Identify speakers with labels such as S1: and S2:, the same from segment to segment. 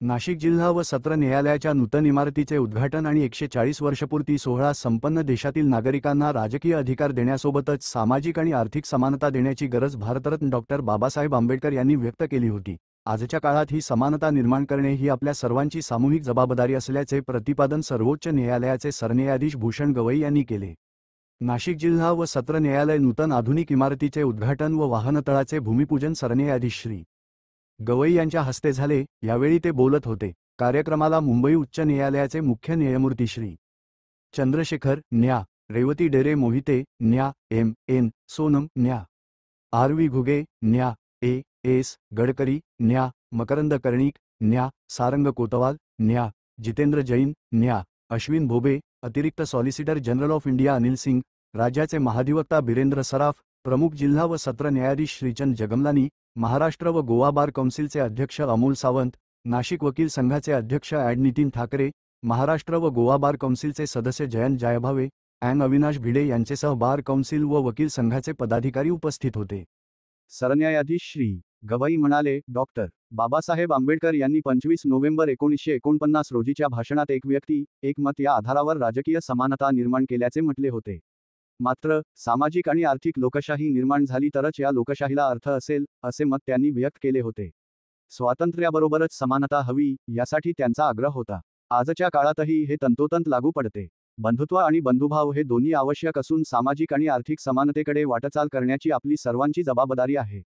S1: नाशिक जिल्हा व सत्र न्यायालयाच्या नूतन इमारतीचे उद्घाटन आणि 140 वर्षपूर्ती सोहळा संपन्न देशातील नागरिकांना राजकीय अधिकार देण्यासोबतच सामाजिक आणि आर्थिक समानता देण्याची गरज भारतरत्न डॉ. बाबासाहेब आंबेडकर यांनी व्यक्त केली होती। आजच्या काळात ही समानता निर्माण करणे ही आपल्या सर्वांची सामूहिक जबाबदारी असल्याचे प्रतिपादन सर्वोच्च न्यायालयाचे सरन्यायाधीश भूषण गवई यांनी केले। नाशिक जिल्हा व सत्र न्यायालय नूतन आधुनिक इमारतीचे उद्घाटन व वाहनतळाचे भूमिपूजन सरन्यायाधीश श्री गवई यांच्या हस्ते झाले। यावेळी ते बोलत होते। कार्यक्रमाला मुंबई उच्च न्यायालयाचे मुख्य न्यायमूर्ती श्री चंद्रशेखर न्या, रेवती डेरे मोहिते न्या, एम.एन. सोनम न्या, आर.व्ही. घुगे न्या, ए.एस. गडकरी न्या, मकरंद कर्णिक न्या, सारंग कोतवाल न्या, जितेंद्र जैन न्या, अश्विन भोबे, अतिरिक्त solicitor general of India Anil Singh, राज्याचे महाधिवक्ता बिरेंद्र सराफ, प्रमुख जिल्हा व सत्र न्यायाधीश श्रीचंद जगमलानी, महाराष्ट्र व गोवा बार कौन्सिलचे अध्यक्ष अमोल सावंत, नाशिक वकील संघाचे अध्यक्ष ॲड नितीन ठाकरे, महाराष्ट्र व गोवा बार कौन्सिलचे सदस्य जयंत जायभावे, अविनाश भिडे यांचेसह बार कौन्सिल व वकील संघाचे पदाधिकारी उपस्थित होते। सरन्यायाधीश श्री गवई म्हणाले, डॉ. बाबासाहेब आंबेडकर यांनी 25 नोव्हेंबर 1949 रोजीच्या भाषणात एक व्यक्ती, एक मत या आधारावर राजकीय समानता निर्माण केल्याचे म्हटले होते। मात्र सामाजिक आणि आर्थिक लोकशाही निर्माण झाली तरच या लोकशाहीला अर्थ असेल, असे मत त्यांनी व्यक्त केले होते। स्वातंत्र्याबरोबरच समानता हवी, यासाठी त्यांचा आग्रह होता। आजच्या काळातही हे तंतोतंत लागू पडते। बंधुत्व आणि बंधुभाव हे दोन्ही आवश्यक असून सामाजिक आणि आर्थिक समानतेकडे वाटचाल करण्याची आपली सर्वांची जबाबदारी आहे।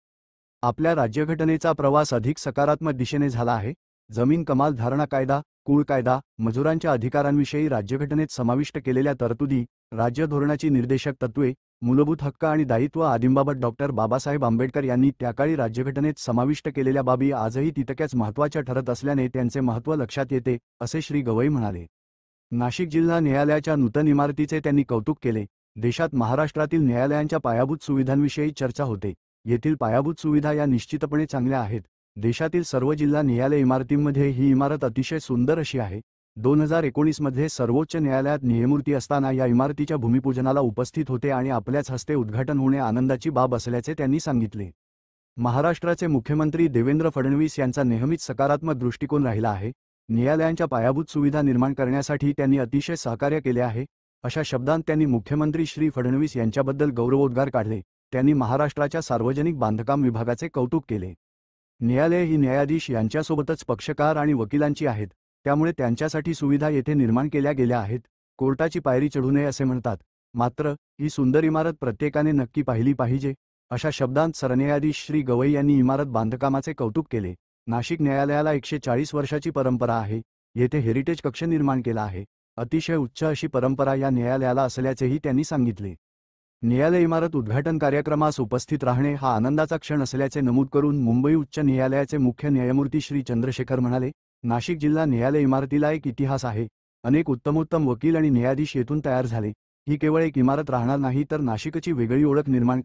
S1: आपल्या राज्यघटनेचा प्रवास अधिक सकारात्मक दिशेने झाला आहे। जमीन कमाल धारणा कायदा, कुळ कायदा, मजुरांच्या अधिकारांविषयी राज्यघटनेत समाविष्ट केलेल्या तरतुदी, राज्य धोरणाची निर्देशक तत्त्वे, मूलभूत हक्क आणि दायित्व आदींबाबत डॉ. बाबासाहेब आंबेडकर यांनी त्याकाळी राज्यघटनेत समाविष्ट केलेल्या बाबी आजही तितक्याच महत्त्वाच्या ठरत असल्याने त्यांचे महत्त्व लक्षात येते, असे श्री गवई म्हणाले। नाशिक जिल्हा न्यायालयाच्या नूतन इमारतीचे त्यांनी कौतुक केले। देशात महाराष्ट्रातील न्यायालयांच्या पायाभूत सुविधांविषयी चर्चा होते। येथील पायाभूत सुविधा या निश्चितपणे चांगल्या आहेत। देशातील सर्व जिल्हा न्यायालय इमारतींमध्ये ही इमारत अतिशय सुंदर अशी आहे। 2019 मध्ये सर्वोच्च न्यायालयात न्यायमूर्ती असताना या इमारतीच्या भूमिपूजनाला उपस्थित होते आणि आपल्याच हस्ते उद्घाटन होणे आनंदाची बाब असल्याचे त्यांनी सांगितले। महाराष्ट्राचे मुख्यमंत्री देवेंद्र फडणवीस यांचा नेहमीच सकारात्मक दृष्टिकोन राहिला आहे। न्यायालयांच्या पायाभूत सुविधा निर्माण करण्यासाठी त्यांनी अतिशय सहकार्य केले आहे, अशा शब्दांत त्यांनी मुख्यमंत्री श्री फडणवीस यांच्याबद्दल गौरवोद्गार काढले। त्यांनी महाराष्ट्राच्या सार्वजनिक बांधकाम विभागाचे कौतुक केले। न्यायालये ही न्यायाधीश यांच्यासोबतच पक्षकार आणि वकिलांची आहेत, त्यामुळे त्यांच्यासाठी सुविधा येथे निर्माण केल्या गेल्या आहेत। कोर्टाची पायरी चढू नये असे म्हणतात, मात्र ही सुंदर इमारत प्रत्येकाने नक्की पाहिली पाहिजे, अशा शब्दांत सरन्यायाधीश श्री गवई यांनी इमारत बांधकामाचे कौतुक केले। नाशिक न्यायालयाला 140 वर्षाची परंपरा आहे। येथे हेरिटेज कक्ष निर्माण केला आहे। अतिशय उच्च अशी परंपरा या न्यायालयाला असल्याचेही त्यांनी सांगितले। न्यायालय इमारत उद्घाटन कार्यक्रमास उपस्थित राहणे हा आनंदाचा क्षण असल्याचे नमूद करून मुंबई उच्च न्यायालयाचे मुख्य न्यायमूर्ती श्री चंद्रशेखर म्हणाले, नाशिक जिल्हा न्यायालय इमारतीला एक इतिहास आहे। अनेक उत्तमोत्तम वकील आणि न्यायाधीश येथून तयार झाले। ही केवळ एक इमारत राहणार नाही तर नाशिकची वेगळी ओळख निर्माण